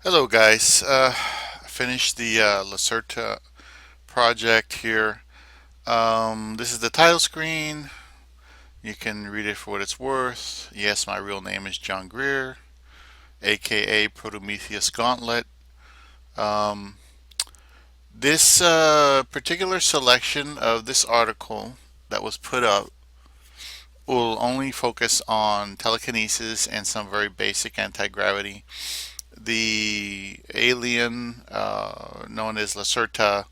Hello guys, I finished the Lacerta project here. This is the title screen. You can read it for what it's worth. Yes, my real name is John Greer, a.k.a. Protometheus Gauntlet. Um, this particular selection of this article that was put up will only focus on telekinesis and some very basic anti-gravity. The alien known as Lacerta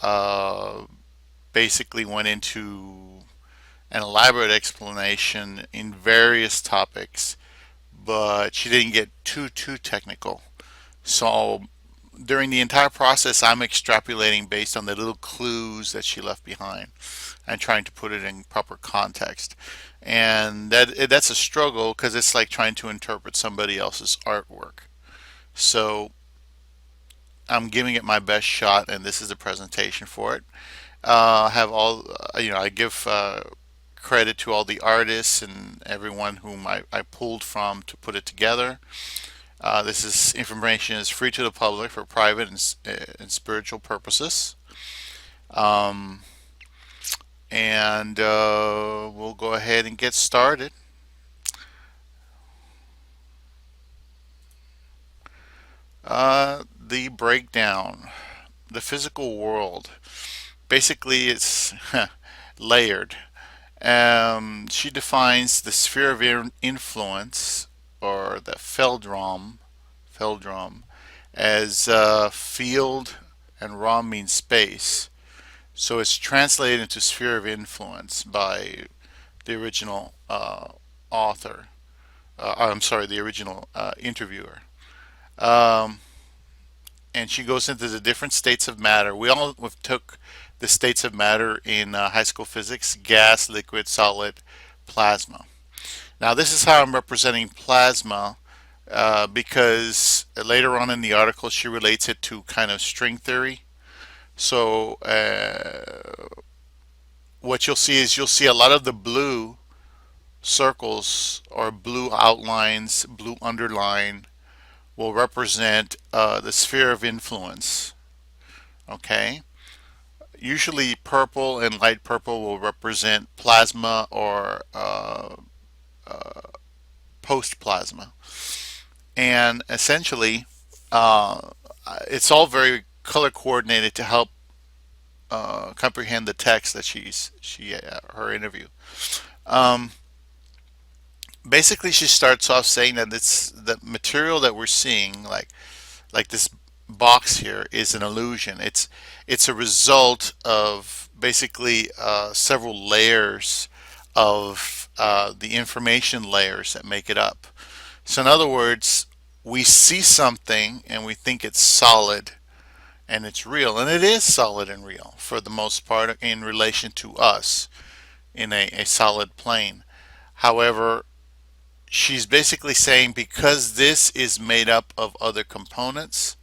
uh, basically went into an elaborate explanation in various topics, but she didn't get too technical. So during the entire process, I'm extrapolating based on the little clues that she left behind and trying to put it in proper context. And that's a struggle because it's like trying to interpret somebody else's artwork. So I'm giving it my best shot, and this is a presentation for it. Have all I give credit to all the artists and everyone whom I pulled from to put it together. This is information is free to the public for private and spiritual purposes. Um, and we'll go ahead and get started. The breakdown, the physical world. Basically, it's layered. She defines the sphere of influence, or the Feldrum, as field, and Rom means space. So it's translated into sphere of influence by the original author. I'm sorry, the original interviewer. Um, and she goes into the different states of matter. We all took the states of matter in high school physics: gas, liquid, solid, plasma. Now, this is how I'm representing plasma because later on in the article she relates it to kind of string theory. So, what you'll see is you'll see a lot of the blue circles or blue outlines, blue underline will represent the sphere of influence. Okay? Usually, purple and light purple will represent plasma or post plasma. And essentially, uh, it's all very color coordinated to help comprehend the text that her interview. Um, Basically, she starts off saying that it's the material that we're seeing, like this box here, is an illusion. It's a result of basically several layers of the information layers that make it up. So in other words, we see something and we think it's solid and it's real, and it is solid and real for the most part in relation to us in a solid plane. However, she's basically saying because this is made up of other components,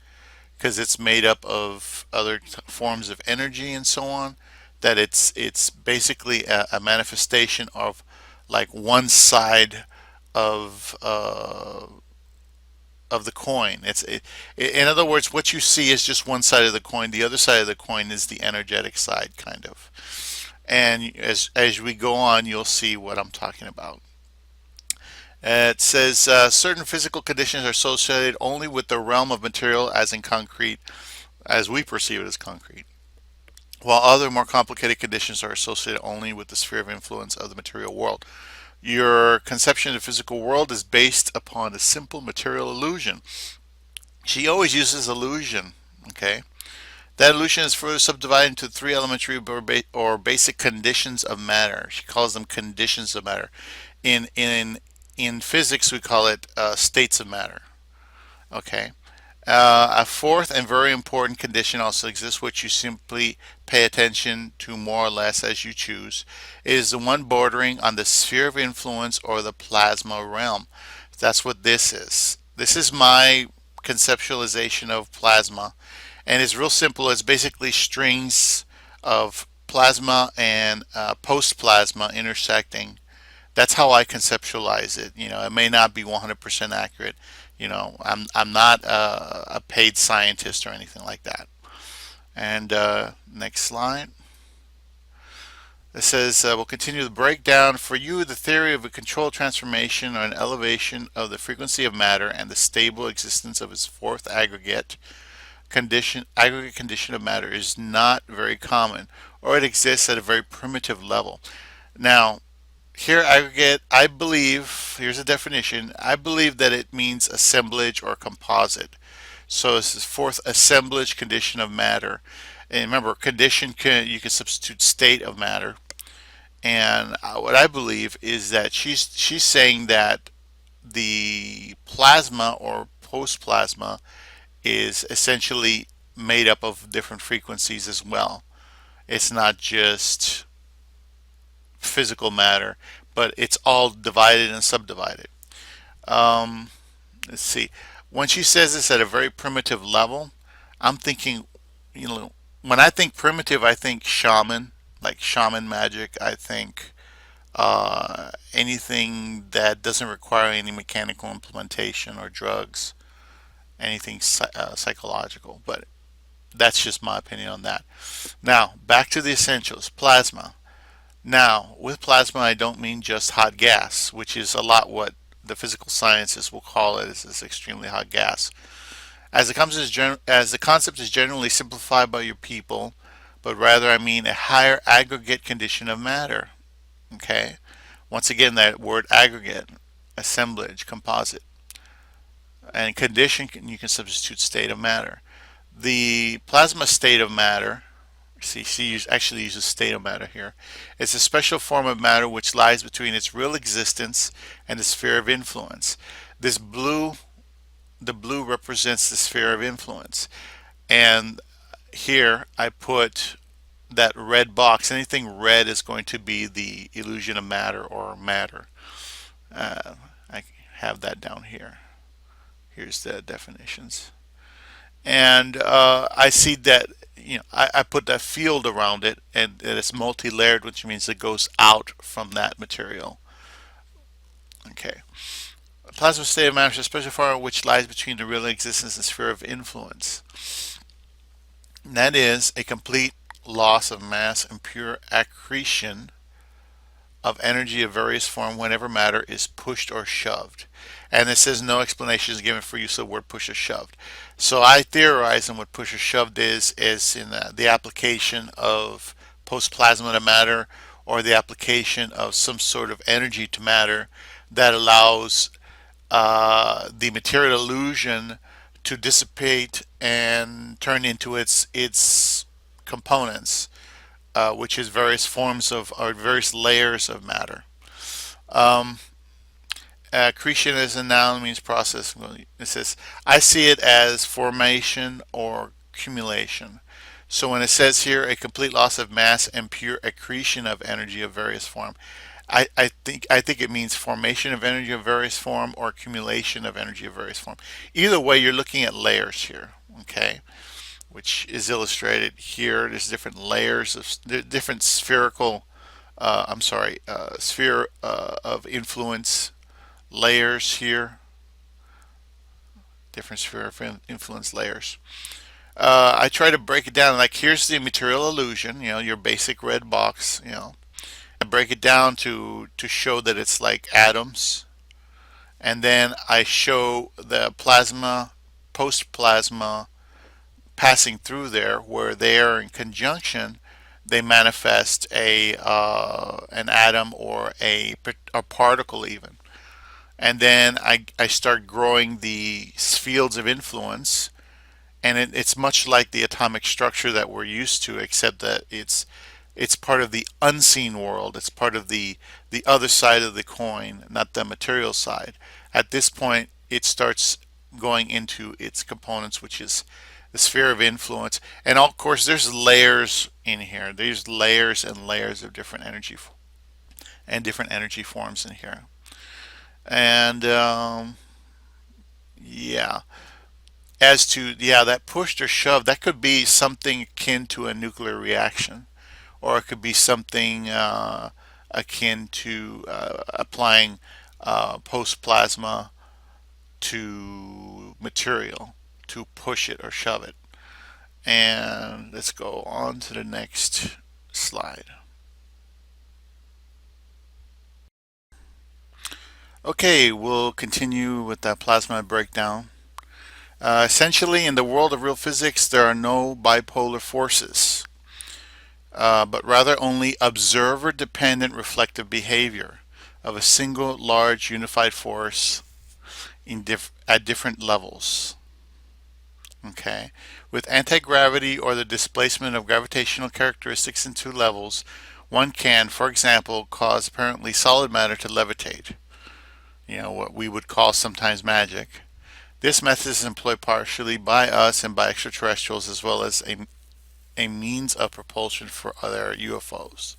because it's made up of other forms of energy and so on, that it's basically a manifestation of like one side of of the coin. In other words, what you see is just one side of the coin. The other side of the coin is the energetic side, kind of. And as we go on, you'll see what I'm talking about. It says certain physical conditions are associated only with the realm of material, as in concrete, as we perceive it as concrete, while other more complicated conditions are associated only with the sphere of influence of the material world. Your conception of the physical world is based upon a simple material illusion. She always uses illusion. Okay, that illusion is further subdivided into three elementary or basic conditions of matter. She calls them conditions of matter. In physics, we call it states of matter. Okay. A fourth and very important condition also exists, which you simply pay attention to more or less as you choose. It is the one bordering on the sphere of influence or the plasma realm. That's what this is. This is my conceptualization of plasma, and it's real simple. It's basically strings of plasma and post plasma intersecting. That's how I conceptualize it. It may not be 100% accurate. I'm not a paid scientist or anything like that. And next slide. It says, we'll continue the breakdown. For you, the theory of a controlled transformation or an elevation of the frequency of matter and the stable existence of its fourth aggregate condition of matter is not very common, or it exists at a very primitive level. Now, here aggregate, I believe, here's a definition, I believe that it means assemblage or composite. So this is fourth assemblage condition of matter. And remember, you can substitute state of matter. And what I believe is that she's saying that the plasma or post-plasma is essentially made up of different frequencies as well. It's not just physical matter, but it's all divided and subdivided. Um, let's see. When she says this at a very primitive level, I'm thinking, you know, when I think primitive, I think shaman, like shaman magic. I think anything that doesn't require any mechanical implementation or drugs, anything psychological. But that's just my opinion on that. Now, back to the essentials. Plasma. Now, with plasma, I don't mean just hot gas, which is a lot what the physical sciences will call it, is this extremely hot gas. As the concept is generally simplified by your people, but rather I mean a higher aggregate condition of matter. Okay? Once again, that word aggregate, assemblage, composite, and condition, you can substitute state of matter. The plasma state of matter, see, actually uses state of matter here. It's a special form of matter which lies between its real existence and the sphere of influence. This blue, the blue represents the sphere of influence. And here I put that red box. Anything red is going to be the illusion of matter or matter. I have that down here. Here's the definitions. And I see that, I put that field around it, and it's multi-layered, which means it goes out from that material. Okay. A plasma state of matter is a special form which lies between the real existence and sphere of influence. And that is a complete loss of mass and pure accretion of energy of various form whenever matter is pushed or shoved. And it says no explanation is given for use of the word push or shoved. So I theorize on what push or shoved is in the application of post-plasma to matter, or the application of some sort of energy to matter that allows the material illusion to dissipate and turn into its components, which is various forms of, or various layers of matter. Um, Accretion as a noun means process. It says, I see it as formation or accumulation. So when it says here a complete loss of mass and pure accretion of energy of various form, I think it means formation of energy of various form or accumulation of energy of various form. Either way, you're looking at layers here, okay, which is illustrated here. There's different layers of different spherical, sphere of influence layers here, different sphere of influence layers. I try to break it down, like here's the material illusion, your basic red box, I break it down to show that it's like atoms, and then I show the plasma, post-plasma passing through there, where they are in conjunction, they manifest an atom or a particle even. And then I start growing the fields of influence, and it's much like the atomic structure that we're used to, except that it's part of the unseen world. It's part of the other side of the coin, not the material side. At this point, it starts going into its components, which is the sphere of influence. And of course, there's layers in here. There's layers and layers of different energy forms in here. And yeah, as to that pushed or shoved, that could be something akin to a nuclear reaction, or it could be something akin to applying post plasma to material to push it or shove it. And let's go on to the next slide. Okay, we'll continue with that plasma breakdown. Essentially, in the world of real physics, there are no bipolar forces, but rather only observer-dependent reflective behavior of a single large unified force at different levels. Okay, with anti-gravity or the displacement of gravitational characteristics in two levels, one can, for example, cause apparently solid matter to levitate. What we would call sometimes magic. This method is employed partially by us and by extraterrestrials, as well as a means of propulsion for other UFOs.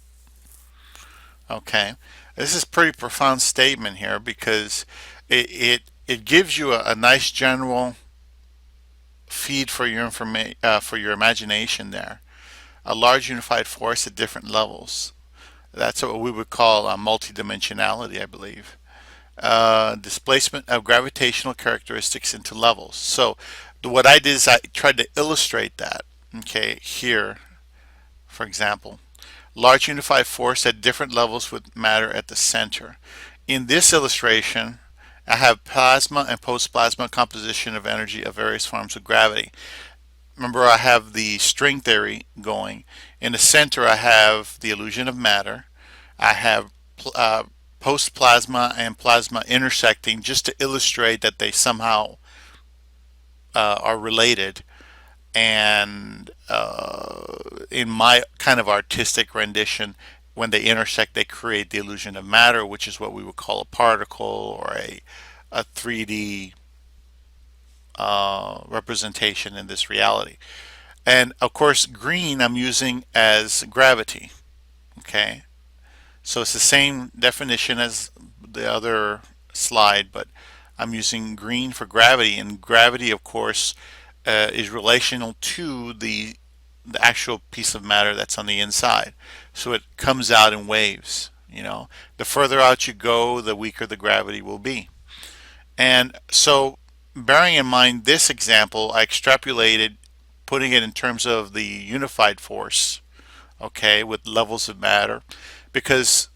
Okay, this is a pretty profound statement here because it gives you a nice general feed for your for your imagination there. A large unified force at different levels. That's what we would call multidimensionality, I believe. Displacement of gravitational characteristics into levels. So what I did is I tried to illustrate that. Okay, here, for example, large unified force at different levels with matter at the center. In this illustration, I have plasma and post-plasma composition of energy of various forms of gravity. Remember, I have the string theory going. In the center, I have the illusion of matter. I have post-plasma and plasma intersecting just to illustrate that they somehow are related. And in my kind of artistic rendition, when they intersect, they create the illusion of matter, which is what we would call a particle or a 3D representation in this reality. And of course, green I'm using as gravity. Okay, so it's the same definition as the other slide, but I'm using green for gravity, and gravity, of course, is relational to the actual piece of matter that's on the inside. So it comes out in waves. The further out you go, the weaker the gravity will be. And so, bearing in mind this example, I extrapolated, putting it in terms of the unified force, okay, with levels of matter, because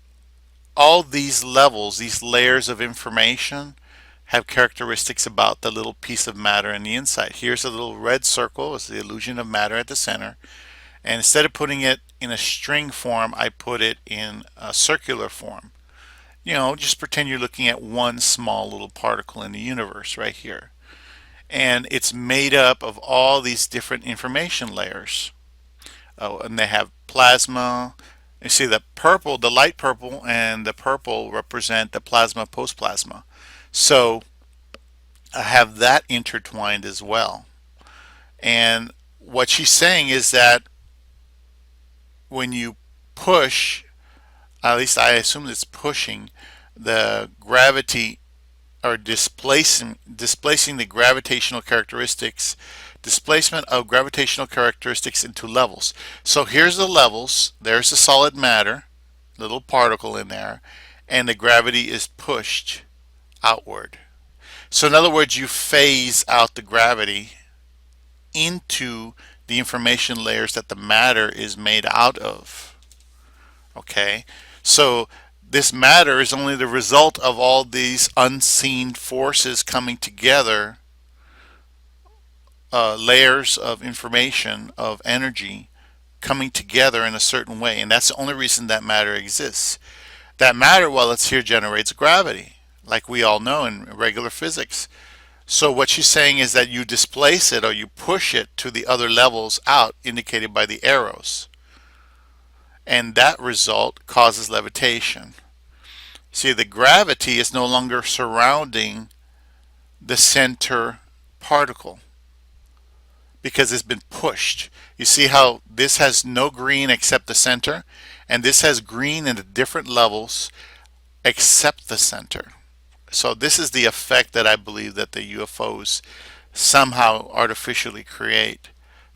all these levels, these layers of information, have characteristics about the little piece of matter in the inside. Here's a little red circle, it's the illusion of matter at the center. And instead of putting it in a string form, I put it in a circular form. Just pretend you're looking at one small little particle in the universe right here. And it's made up of all these different information layers. Oh, and they have plasma. You see the purple, the light purple and the purple represent the plasma post-plasma. So I have that intertwined as well. And what she's saying is that when you push, at least I assume it's pushing, the gravity or displacing the gravitational characteristics, displacement of gravitational characteristics into levels. So here's the levels, there's the solid matter, little particle in there, and the gravity is pushed outward. So in other words, you phase out the gravity into the information layers that the matter is made out of. Okay, so this matter is only the result of all these unseen forces coming together, layers of information, of energy coming together in a certain way, and that's the only reason that matter exists. That matter, while it's here, generates gravity, like we all know in regular physics. So what she's saying is that you displace it or you push it to the other levels out, indicated by the arrows. And that result causes levitation. See, the gravity is no longer surrounding the center particle because it's been pushed. You see how this has no green except the center, and this has green in the different levels except the center. So this is the effect that I believe that the UFOs somehow artificially create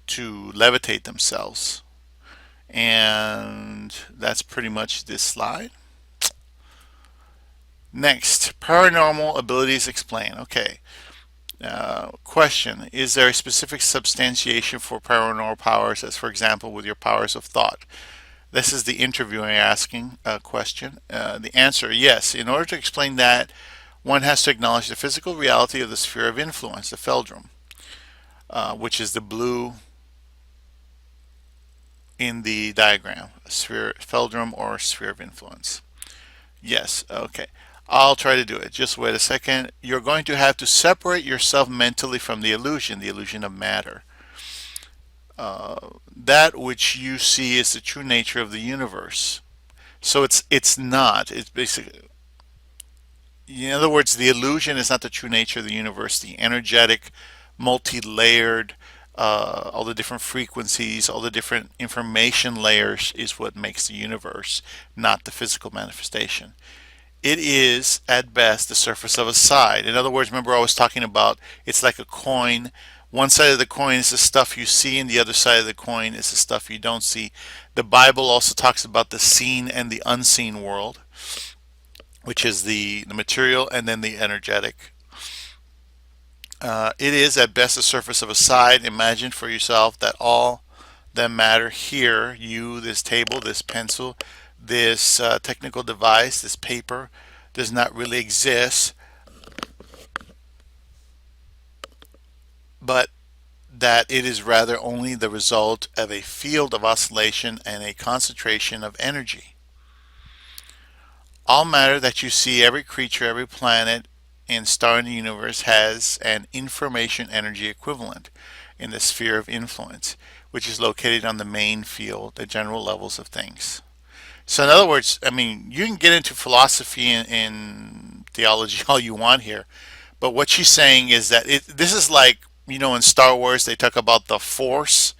to levitate themselves. And that's pretty much this slide. Next, paranormal abilities explained. Okay, Question: is there a specific substantiation for paranormal powers, as for example with your powers of thought? This is the interviewer asking a question. The answer: yes. In order to explain that, one has to acknowledge the physical reality of the sphere of influence, the Feldrum, which is the blue in the diagram, sphere, Feldrum or sphere of influence. Yes, okay. I'll try to do it. Just wait a second. You're going to have to separate yourself mentally from the illusion of matter. That which you see is the true nature of the universe. So it's not. It's basically, in other words, the illusion is not the true nature of the universe. The energetic, multi-layered, all the different frequencies, all the different information layers is what makes the universe, not the physical manifestation. It is at best the surface of a side. In other words, remember I was talking about it's like a coin. One side of the coin is the stuff you see, and the other side of the coin is the stuff you don't see. The Bible also talks about the seen and the unseen world, which is the material and then the energetic. It is at best the surface of a side. Imagine for yourself that all that matter here, you, this table, this pencil, this technical device, this paper, does not really exist, but that it is rather only the result of a field of oscillation and a concentration of energy. All matter that you see, every creature, every planet and star in the universe has an information energy equivalent in the sphere of influence, which is located on the main field, the general levels of things. So, in other words, I mean, you can get into philosophy and theology all you want here, but what she's saying is that this is like, in Star Wars, they talk about the Force.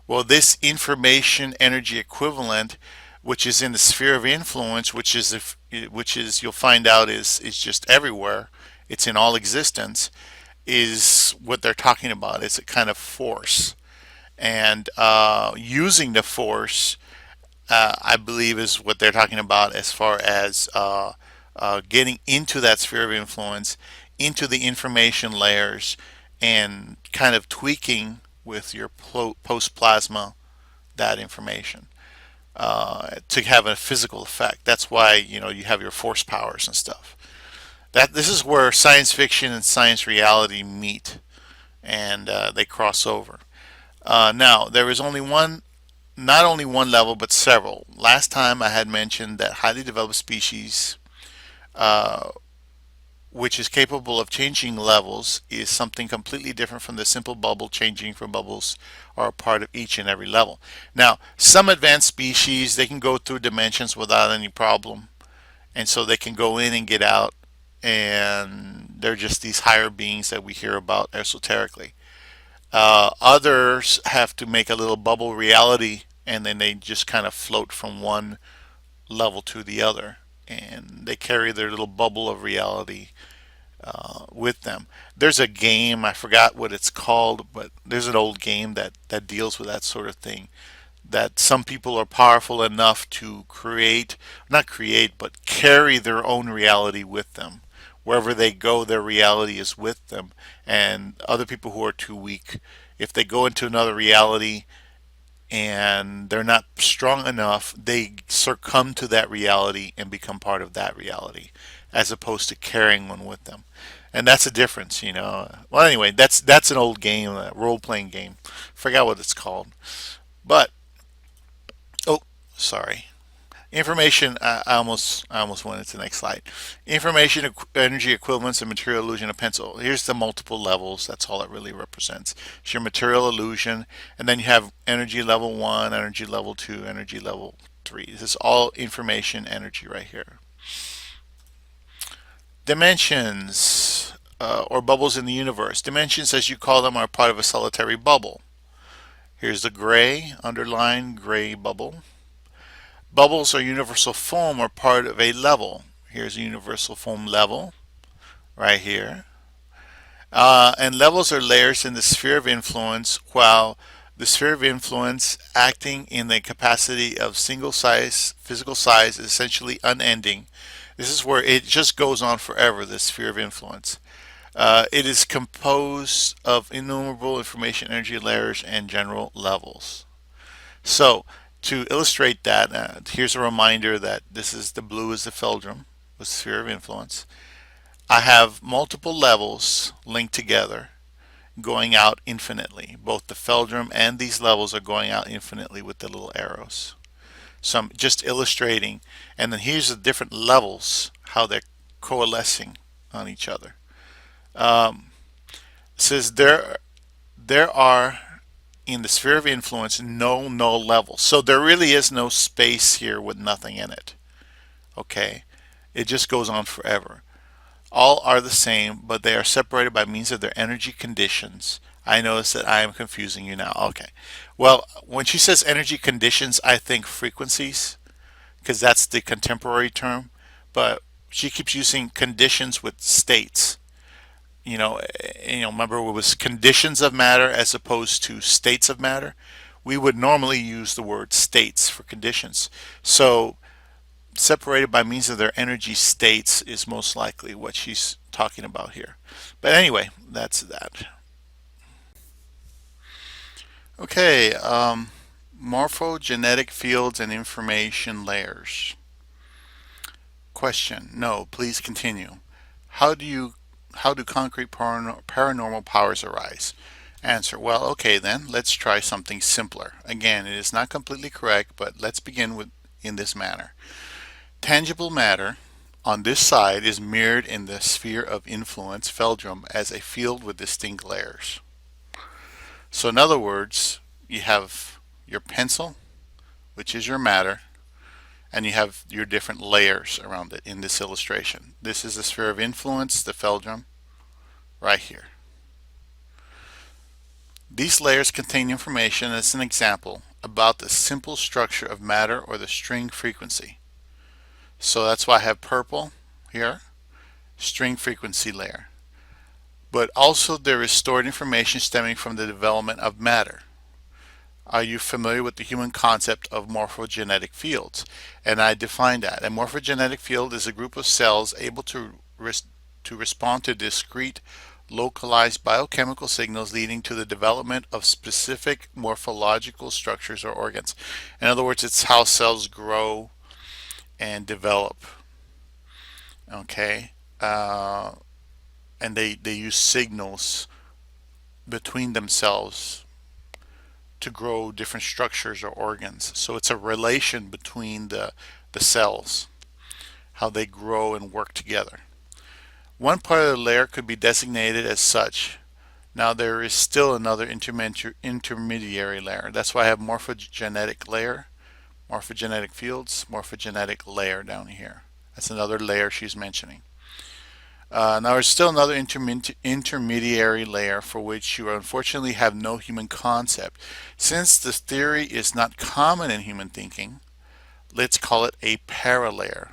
Well, this information energy equivalent, which is in the sphere of influence, which is you'll find out is just everywhere. It's in all existence. Is what they're talking about. It's a kind of force, and using the force, I believe, is what they're talking about as far as getting into that sphere of influence, into the information layers, and kind of tweaking with your post plasma that information to have a physical effect. That's why you have your force powers and stuff. That this is where science fiction and science reality meet, and they cross over. Now there is only one, not only one level, but several. Last time I had mentioned that highly developed species, uh, which is capable of changing levels, is something completely different from the simple bubble changing, for bubbles are a part of each and every level. Now, some advanced species, they can go through dimensions without any problem, and so they can go in and get out, and they're just these higher beings that we hear about esoterically. Others have to make a little bubble reality, and then they just kind of float from one level to the other, and they carry their little bubble of reality with them. There's a game, I forgot what it's called, but there's an old game that deals with that sort of thing. That some people are powerful enough to create, not create, but carry their own reality with them. Wherever they go, their reality is with them. And other people who are too weak, if they go into another reality and they're not strong enough, they succumb to that reality and become part of that reality, as opposed to carrying one with them. And that's a difference. Well, anyway, that's an old game, a role-playing game. Forgot what it's called. But oh, sorry. Information. I almost went into the next slide. Information, energy equivalence, and material illusion of pencil. Here's the multiple levels. That's all it really represents. It's your material illusion, and then you have energy level 1, energy level 2, energy level 3. This is all information energy right here. Dimensions, or bubbles in the universe. Dimensions, as you call them, are part of a solitary bubble. Here's the gray, underlined gray bubble. Bubbles or universal foam are part of a level. Here's a universal foam level right here. And levels are layers in the sphere of influence, while the sphere of influence, acting in the capacity of single size, physical size, is essentially unending. This is where it just goes on forever, the sphere of influence. It is composed of innumerable information energy layers and general levels. So, to illustrate that, here's a reminder that this is the blue is the Feldrum with sphere of influence. I have multiple levels linked together going out infinitely. Both the Feldrum and these levels are going out infinitely with the little arrows. So I'm just illustrating, and then here's the different levels, how they're coalescing on each other. It says there are in the sphere of influence no null levels. So there really is no space here with nothing in it. Okay? It just goes on forever. All are the same, but they are separated by means of their energy conditions. I notice that I am confusing you now. Okay. Well, when she says energy conditions, I think frequencies because that's the contemporary term. But she keeps using conditions with states. Remember it was conditions of matter as opposed to states of matter. We would normally use the word states for conditions. So separated by means of their energy states is most likely what she's talking about here. But anyway, that's that. Okay, morphogenetic fields and information layers. Question: No, please continue. How do you how do concrete paranormal powers arise? Answer: Well, okay then, let's try something simpler. Again, it is not completely correct, but let's begin with in this manner. Tangible matter on this side is mirrored in the sphere of influence Feldrum as a field with distinct layers. So in other words, you have your pencil, which is your matter, and you have your different layers around it in this illustration. This is the sphere of influence, the Feldrum, right here. These layers contain information, as an example, about the simple structure of matter or the string frequency. So that's why I have purple here, string frequency layer. But also there is stored information stemming from the development of matter. Are you familiar with the human concept of morphogenetic fields? And I define that. A morphogenetic field is a group of cells able to respond to discrete, localized biochemical signals leading to the development of specific morphological structures or organs. In other words, it's how cells grow and develop. Okay? And they use signals between themselves to grow different structures or organs. So it's a relation between the cells, how they grow and work together. One part of the layer could be designated as such. Now there is still another intermediary layer. That's why I have morphogenetic layer, morphogenetic fields, morphogenetic layer down here. That's another layer she's mentioning. Now there's still another intermediary layer for which you unfortunately have no human concept. Since this theory is not common in human thinking, let's call it a paralayer.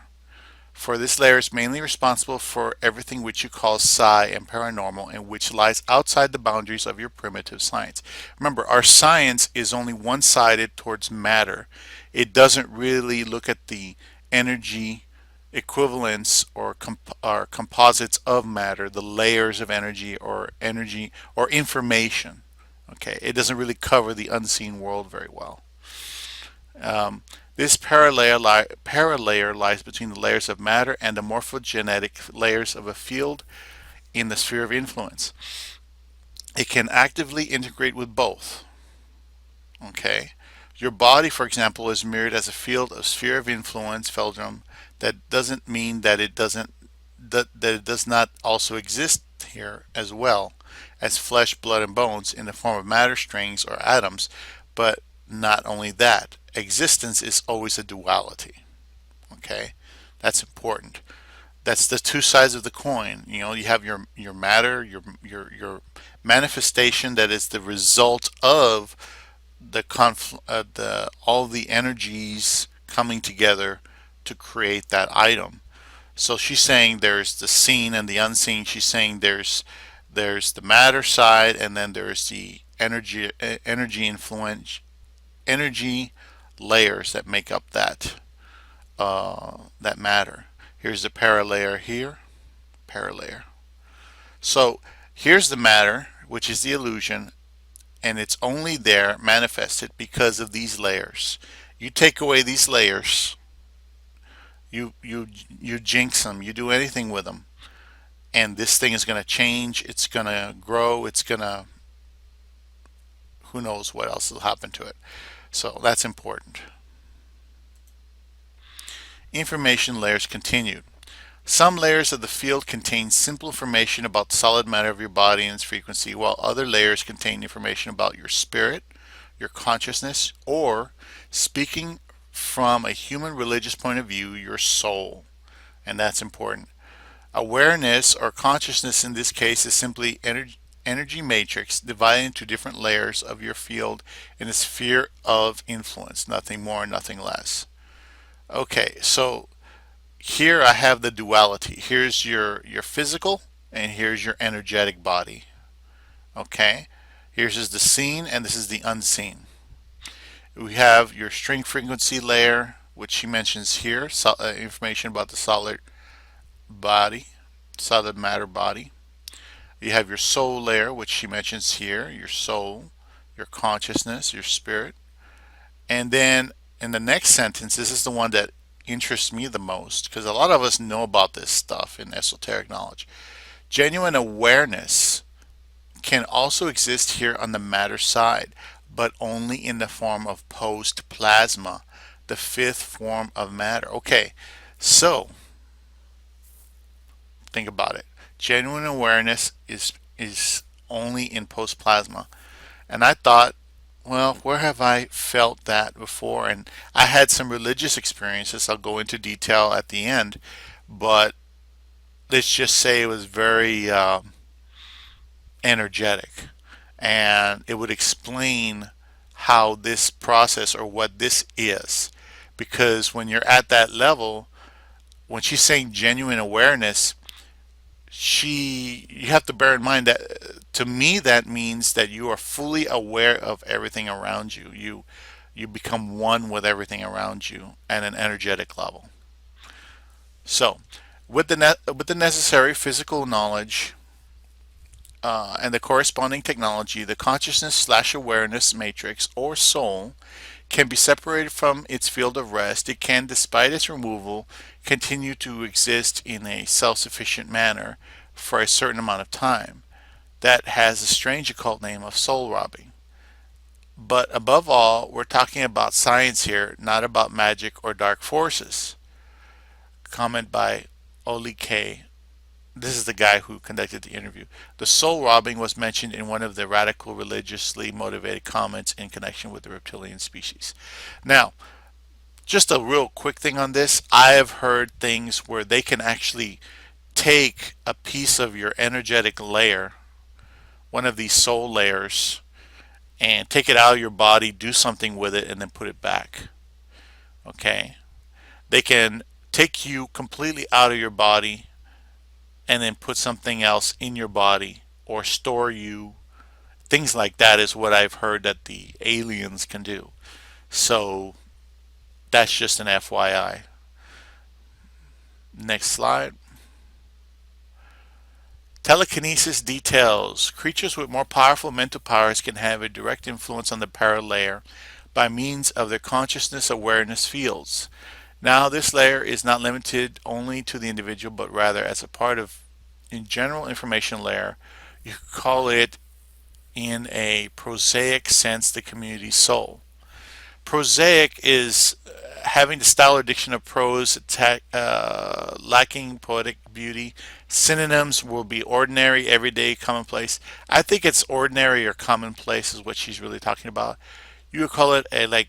For this layer is mainly responsible for everything which you call psi and paranormal and which lies outside the boundaries of your primitive science. Remember, our science is only one-sided towards matter. It doesn't really look at the energy equivalents or composites of matter, the layers of energy or information. Okay, it doesn't really cover the unseen world very well. This paralayer lies between the layers of matter and the morphogenetic layers of a field in the sphere of influence. It can actively integrate with both. Okay, your body, for example, is mirrored as a field of sphere of influence Feldrum. That doesn't mean that it does not also exist here as well as flesh, blood, and bones in the form of matter strings or atoms. But not only that, existence is always a duality. Okay, that's important. That's the two sides of the coin. You have your matter, your manifestation that is the result of the all the energies coming together to create that item. So she's saying there's the seen and the unseen. She's saying there's the matter side, and then there's the energy layers that make up that matter. Here's the paralayer here, paralayer. So here's the matter, which is the illusion, and it's only there manifested because of these layers. You take away these layers, you jinx them, you do anything with them, and this thing is going to change, it's going to grow, it's going to, who knows what else will happen to it. So that's important. Information layers continued. Some layers of the field contain simple information about the solid matter of your body and its frequency, while other layers contain information about your spirit, your consciousness, or, speaking from a human religious point of view, your soul. And that's important. Awareness or consciousness in this case is simply energy matrix divided into different layers of your field in a sphere of influence, nothing more, nothing less. Okay, so here I have the duality. Here's your physical and here's your energetic body. Okay, here's is the seen and this is the unseen. We have your string frequency layer, which she mentions here, information about the solid body, solid matter body. You have your soul layer, which she mentions here, your soul, your consciousness, your spirit. And then in the next sentence, this is the one that interests me the most because a lot of us know about this stuff in esoteric knowledge. Genuine awareness can also exist here on the matter side, but only in the form of post plasma, the fifth form of matter. Okay, so think about it. Genuine awareness is only in post plasma. And I thought, well, where have I felt that before? And I had some religious experiences. I'll go into detail at the end, but let's just say it was very energetic, and it would explain how this process or what this is. Because when you're at that level, when she's saying genuine awareness, you have to bear in mind that to me that means that you are fully aware of everything around you. You become one with everything around you at an energetic level. So with the necessary physical knowledge and the corresponding technology, the consciousness slash awareness matrix or soul can be separated from its field of rest. It can, despite its removal, continue to exist in a self-sufficient manner for a certain amount of time. That has a strange occult name of soul robbing. But above all, we're talking about science here, not about magic or dark forces. Comment by Oli K. This is the guy who conducted the interview. The soul robbing was mentioned in one of the radical religiously motivated comments in connection with the reptilian species. Now, just a real quick thing on this. I have heard things where they can actually take a piece of your energetic layer, one of these soul layers, and take it out of your body, do something with it, and then put it back. Okay? They can take you completely out of your body and then put something else in your body or store you. Things like that is what I've heard that the aliens can do. So that's just an FYI. Next slide. Telekinesis details. Creatures with more powerful mental powers can have a direct influence on the power layer by means of their consciousness awareness fields. Now, this layer is not limited only to the individual, but rather as a part of, in general, information layer. You could call it, in a prosaic sense, the community soul. Prosaic is having the style or diction of prose, lacking poetic beauty. Synonyms will be ordinary, everyday, commonplace. I think it's ordinary or commonplace is what she's really talking about. You would call it a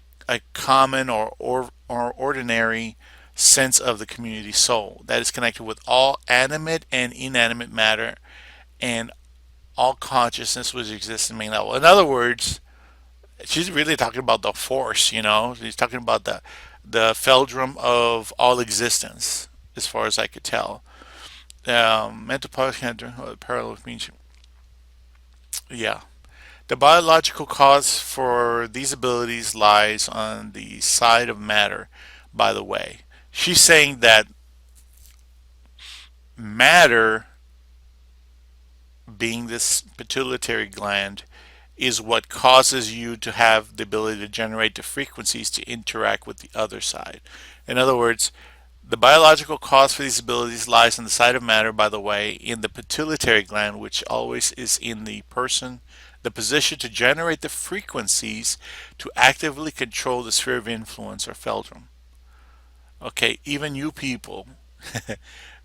common or ordinary sense of the community soul that is connected with all animate and inanimate matter and all consciousness which exists in main level. In other words, she's really talking about the force, you know. She's talking about the feldrum of all existence, as far as I could tell. Mental powers can parallel with means. Yeah. The biological cause for these abilities lies on the side of matter, by the way. She's saying that matter being this pituitary gland is what causes you to have the ability to generate the frequencies to interact with the other side. In other words, the biological cause for these abilities lies on the side of matter, by the way, in the pituitary gland, which always is in the position to generate the frequencies to actively control the sphere of influence or fulcrum. Okay, even you people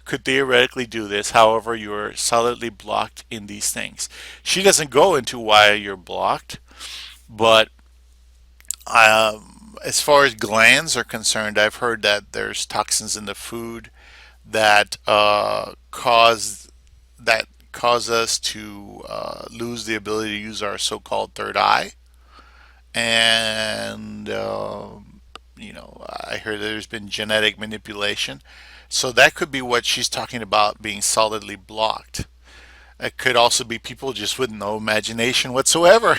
could theoretically do this. However, you're solidly blocked in these things. She doesn't go into why you're blocked, but as far as glands are concerned, I've heard that there's toxins in the food that cause us to lose the ability to use our so-called third eye, and I heard there's been genetic manipulation, so that could be what she's talking about being solidly blocked. It could also be people just with no imagination whatsoever.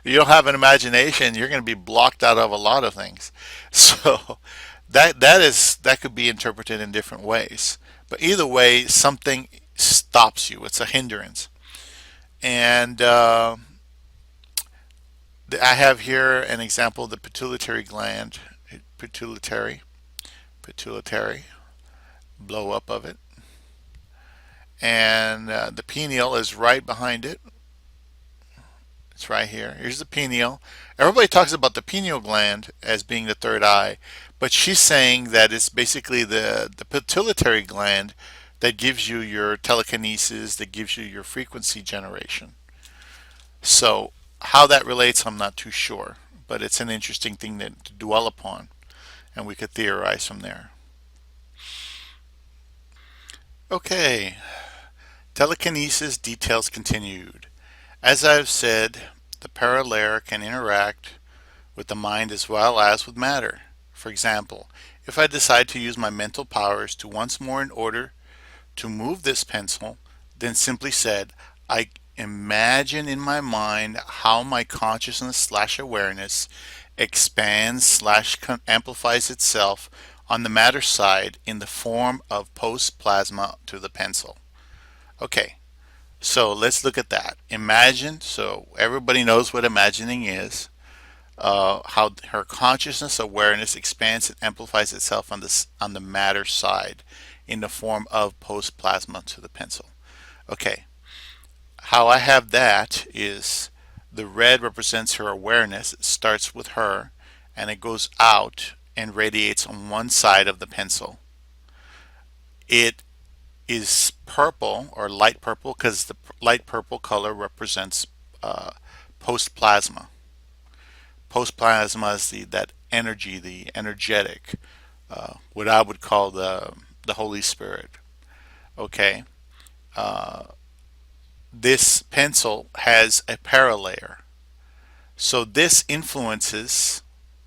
You don't have an imagination, you're going to be blocked out of a lot of things. So that could be interpreted in different ways. But either way, something stops you. It's a hindrance. And I have here an example of the pituitary gland. Pituitary, pituitary, blow up of it. And the pineal is right behind it. It's right here. Here's the pineal. Everybody talks about the pineal gland as being the third eye, but she's saying that it's basically the pituitary gland that gives you your telekinesis, that gives you your frequency generation. So how that relates, I'm not too sure, but it's an interesting thing to dwell upon, and we could theorize from there. Okay, telekinesis details continued. As I've said, the paralayer can interact with the mind as well as with matter. For example, if I decide to use my mental powers to once more in order to move this pencil, then simply said, I imagine in my mind how my consciousness slash awareness expands slash amplifies itself on the matter side in the form of post plasma to the pencil. Okay, so let's look at that. Imagine, so everybody knows what imagining is. How her consciousness awareness expands and amplifies itself on the matter side in the form of post plasma to the pencil. Okay, how I have that is the red represents her awareness. It starts with her and it goes out and radiates on one side of the pencil. It is purple or light purple because the light purple color represents post plasma. Post plasma is that energy, the energetic, what I would call the Holy Spirit. Okay, this pencil has a paralayer, so this influences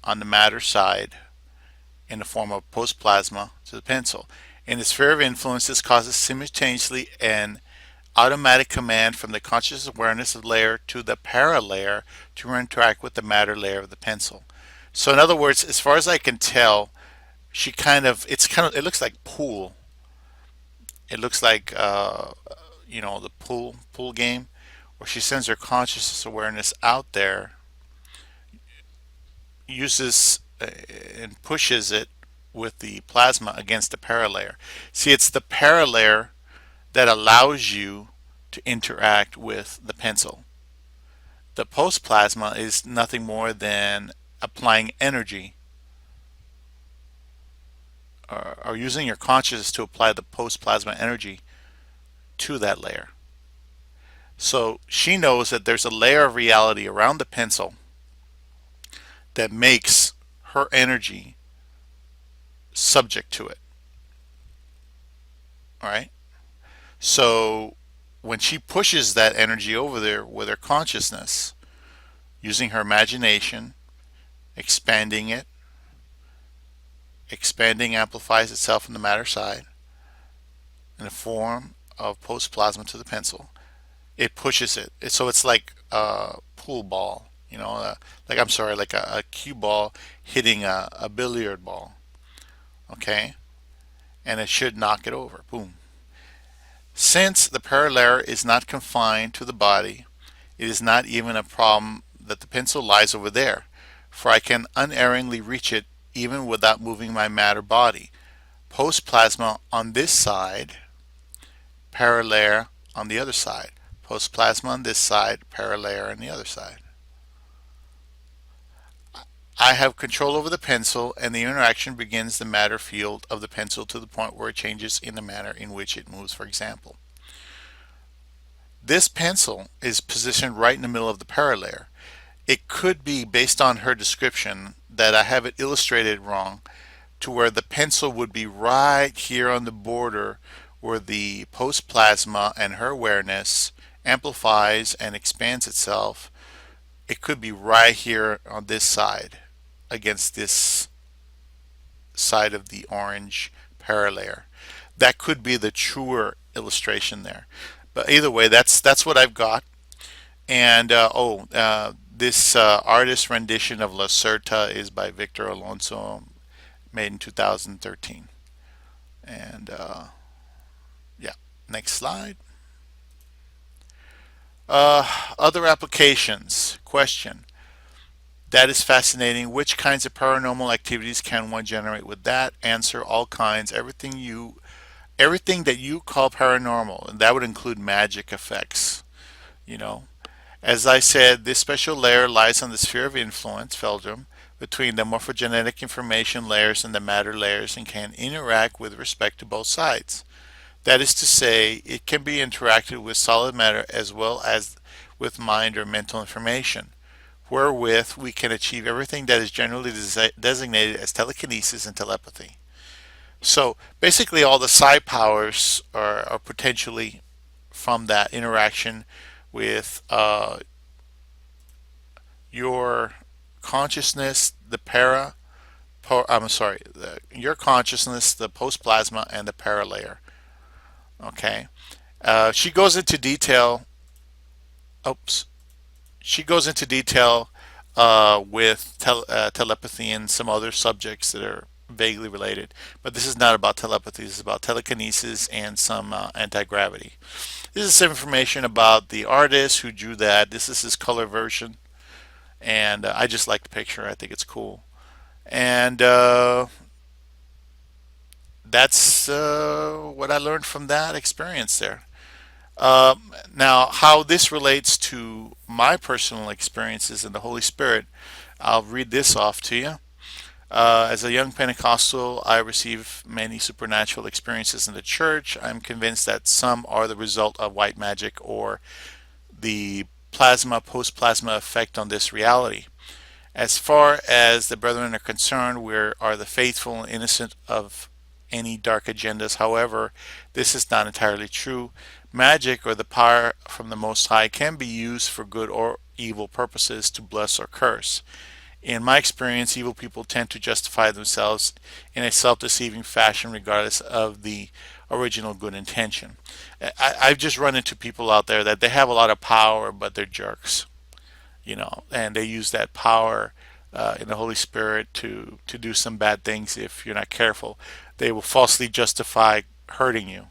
on the matter side in the form of post plasma to the pencil. In the sphere of influence, this causes simultaneously an automatic command from the conscious awareness of layer to the paralayer to interact with the matter layer of the pencil. So in other words, as far as I can tell, it looks like pool. It looks like the pool game where she sends her consciousness awareness out there, uses and pushes it with the plasma against the paralayer. See, it's the paralayer that allows you to interact with the pencil. The post plasma is nothing more than applying energy or using your consciousness to apply the post plasma energy to that layer. So she knows that there's a layer of reality around the pencil that makes her energy subject to it. All right? So when she pushes that energy over there with her consciousness, using her imagination, expanding it, expanding amplifies itself in the matter side in the form of post plasma to the pencil. It pushes it. So it's like a pool ball, like a cue ball hitting a billiard ball. Okay? And it should knock it over. Boom. Since the paralayer is not confined to the body, it is not even a problem that the pencil lies over there, for I can unerringly reach it even without moving my matter body. Post plasma on this side, paralayer on the other side. Post plasma on this side, paralayer on the other side. I have control over the pencil, and the interaction begins the matter field of the pencil to the point where it changes in the manner in which it moves. For example, this pencil is positioned right in the middle of the paralayer. It could be, based on her description, that I have it illustrated wrong, to where the pencil would be right here on the border where the post plasma and her awareness amplifies and expands itself. It could be right here on this side against this side of the orange paralayer. That could be the truer illustration there. But either way, that's what I've got. And this artist rendition of Lacerta is by Victor Alonso, made in 2013. And yeah, next slide. Other applications. Question. That is fascinating. Which kinds of paranormal activities can one generate with that? Answer: all kinds. Everything that you call paranormal, and that would include magic effects. You know, as I said, this special layer lies on the sphere of influence, Feldrum, between the morphogenetic information layers and the matter layers, and can interact with respect to both sides. That is to say, it can be interacted with solid matter as well as with mind or mental information, wherewith we can achieve everything that is generally designated as telekinesis and telepathy. So basically, all the psi powers are potentially from that interaction with your consciousness, the your consciousness, the post plasma, and the paralayer. Okay. She goes into detail. Oops. She goes into detail with telepathy and some other subjects that are vaguely related. But this is not about telepathy. This is about telekinesis and some anti-gravity. This is some information about the artist who drew that. This is his color version. And I just like the picture. I think it's cool. And that's what I learned from that experience there. Now, how this relates to my personal experiences in the Holy Spirit, I'll read this off to you. As a young Pentecostal, I received many supernatural experiences in the church. I'm convinced that some are the result of white magic or the plasma post plasma effect on this reality. As far as the brethren are concerned, we are the faithful and innocent of any dark agendas. However, this is not entirely true. Magic, or the power from the Most High, can be used for good or evil purposes to bless or curse. In my experience, evil people tend to justify themselves in a self-deceiving fashion regardless of the original good intention. I've just run into people out there that they have a lot of power, but they're jerks, and they use that power in the Holy Spirit to do some bad things if you're not careful. They will falsely justify hurting you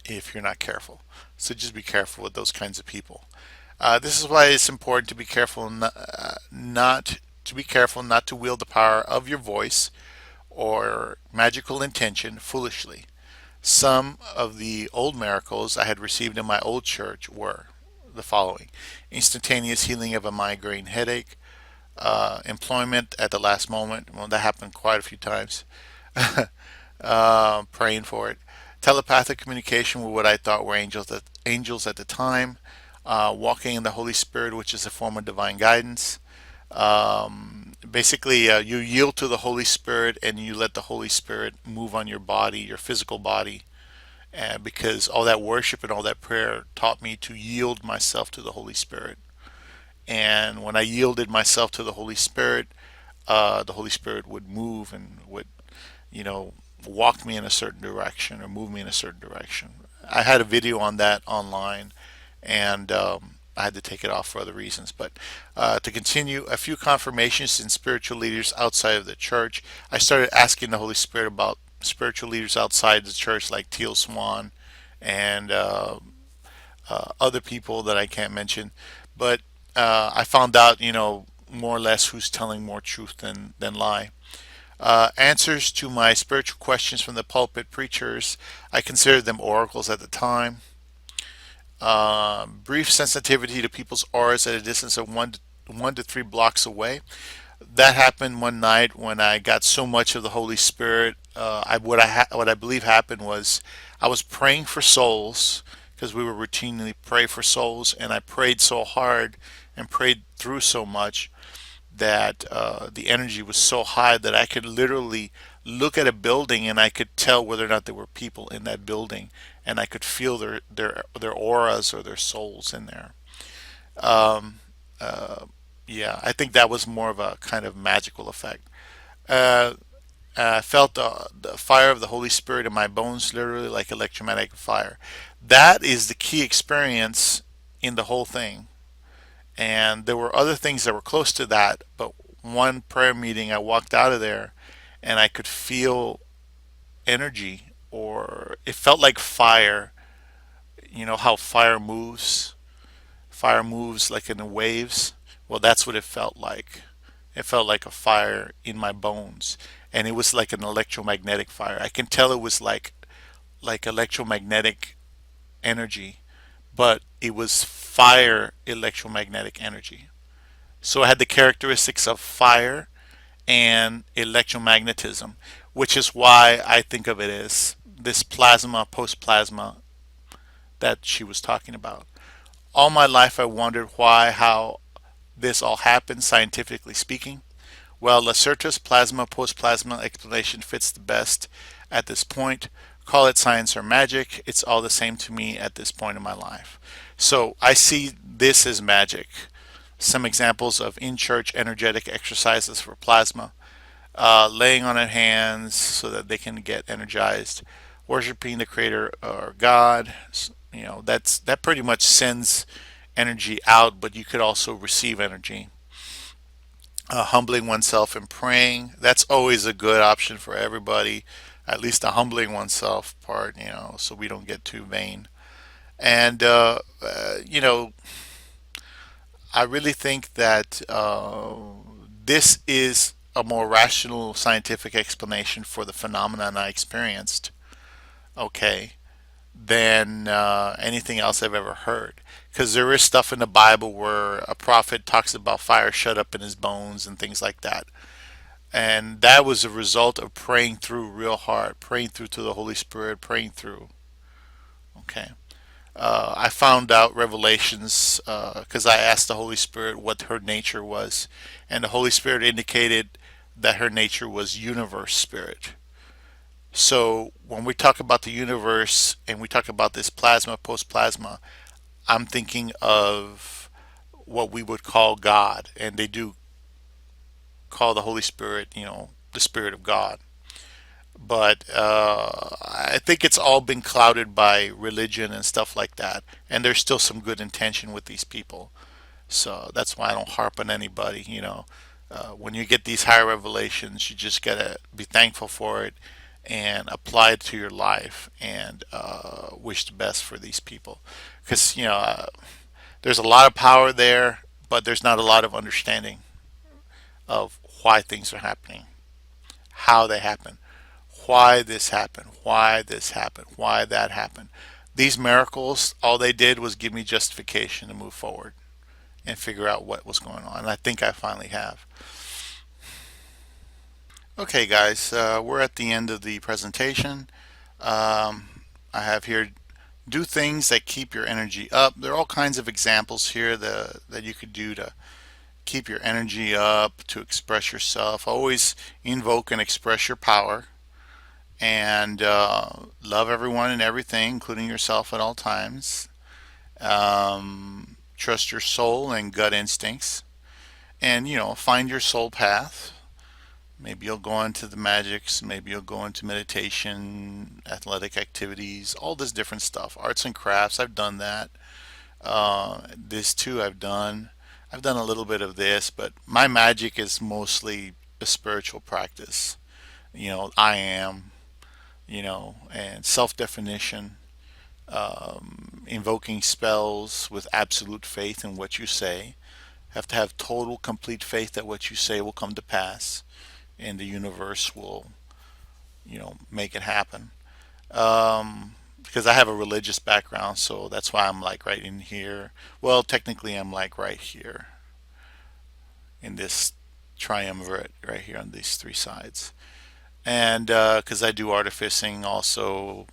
if you're not careful. So just be careful with those kinds of people. This is why it's important to be careful not to wield the power of your voice or magical intention foolishly. Some of the old miracles I had received in my old church were the following: instantaneous healing of a migraine headache, employment at the last moment. Well, that happened quite a few times. Praying for it. Telepathic communication with what I thought were angels at the time. Walking in the Holy Spirit, which is a form of divine guidance. Basically, you yield to the Holy Spirit and you let the Holy Spirit move on your body, your physical body. And because all that worship and all that prayer taught me to yield myself to the Holy Spirit. And when I yielded myself to the Holy Spirit would move and would, you know, walk me in a certain direction or move me in a certain direction. I had a video on that online, and I had to take it off for other reasons. But to continue, a few confirmations in spiritual leaders outside of the church. I started asking the Holy Spirit about spiritual leaders outside the church, like Teal Swan and other people that I can't mention. But I found out, more or less who's telling more truth than lie. Answers to my spiritual questions from the pulpit preachers, I considered them oracles at the time. Brief sensitivity to people's auras at a distance of 1 to 3 blocks away. That happened one night when I got so much of the Holy Spirit. What I believe happened was I was praying for souls because we were routinely pray for souls, and I prayed so hard and prayed through so much that the energy was so high that I could literally look at a building and I could tell whether or not there were people in that building, and I could feel their auras or their souls in there. Um, uh, yeah, I think that was more of a kind of magical effect. Uh, I felt the fire of the Holy Spirit in my bones, literally like electromagnetic fire. That is the key experience in the whole thing. And there were other things that were close to that, but one prayer meeting, I walked out of there and I could feel energy, or it felt like fire. You know how fire moves? Fire moves like in the waves. Well, that's what it felt like. It felt like a fire in my bones, and it was like an electromagnetic fire. I can tell it was like electromagnetic energy, but it was fire electromagnetic energy. So it had the characteristics of fire and electromagnetism, which is why I think of it as this plasma post plasma that she was talking about. All my life I wondered why, how this all happened, scientifically speaking. Well, Lacerta's plasma post plasma explanation fits the best at this point. Call it science or magic, it's all the same to me at this point in my life. So I see this as magic. Some examples of in church energetic exercises for plasma: laying on their hands so that they can get energized, worshiping the Creator or God. That pretty much sends energy out, but you could also receive energy. Humbling oneself and praying. That's always a good option for everybody. At least the humbling oneself part, so we don't get too vain. And I really think that this is a more rational scientific explanation for the phenomenon I experienced, okay, than anything else I've ever heard. Because there is stuff in the Bible where a prophet talks about fire shut up in his bones and things like that. And that was a result of praying through real hard, praying through to the Holy Spirit, praying through. Okay. I found out revelations because I asked the Holy Spirit what her nature was, and the Holy Spirit indicated that her nature was universe spirit. So when we talk about the universe and we talk about this plasma post plasma, I'm thinking of what we would call God, and they do call the Holy Spirit, the Spirit of God. But I think it's all been clouded by religion and stuff like that, and there's still some good intention with these people. So that's why I don't harp on anybody. When you get these higher revelations, you just gotta be thankful for it and apply it to your life, and wish the best for these people, because there's a lot of power there, but there's not a lot of understanding of why things are happening, how they happen, why this happened, why this happened, why that happened. These miracles, all they did was give me justification to move forward and figure out what was going on. And I think I finally have. Okay, guys, we're at the end of the presentation. Um, I have here do things that keep your energy up. There are all kinds of examples here that you could do to keep your energy up, to express yourself. Always invoke and express your power, and love everyone and everything, including yourself at all times. Trust your soul and gut instincts, and find your soul path. Maybe you'll go into the magics, maybe you'll go into meditation, athletic activities, all this different stuff. Arts and crafts, I've done that. This too, I've done a little bit of this, but my magic is mostly a spiritual practice. I am, and self definition. invoking spells with absolute faith in what you say. Have to have total, complete faith that what you say will come to pass, and the universe will, make it happen. Because I have a religious background, so that's why I'm like right in here. Well, technically, I'm like right here in this triumvirate right here on these three sides. And because I do artificing also,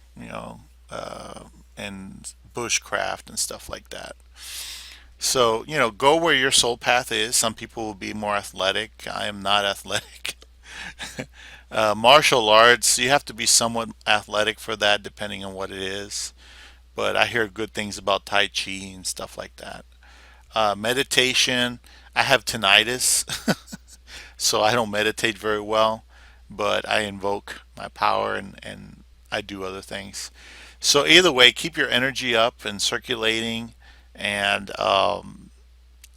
uh, and bushcraft and stuff like that. So, go where your soul path is. Some people will be more athletic. I am not athletic. Martial arts, you have to be somewhat athletic for that, depending on what it is. But I hear good things about Tai Chi and stuff like that. Meditation, I have tinnitus, so I don't meditate very well, but I invoke my power and I do other things. So either way, keep your energy up and circulating, and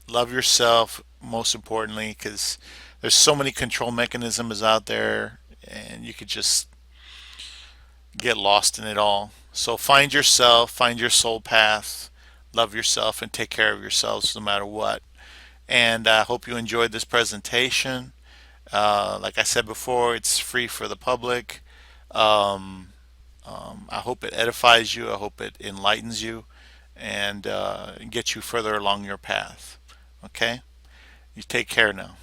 love yourself most importantly, because there's so many control mechanisms out there, and you could just get lost in it all. So find yourself, find your soul path, love yourself, and take care of yourselves no matter what. And I hope you enjoyed this presentation. Like I said before, it's free for the public. Um, I hope it edifies you. I hope it enlightens you and gets you further along your path. Okay? You take care now.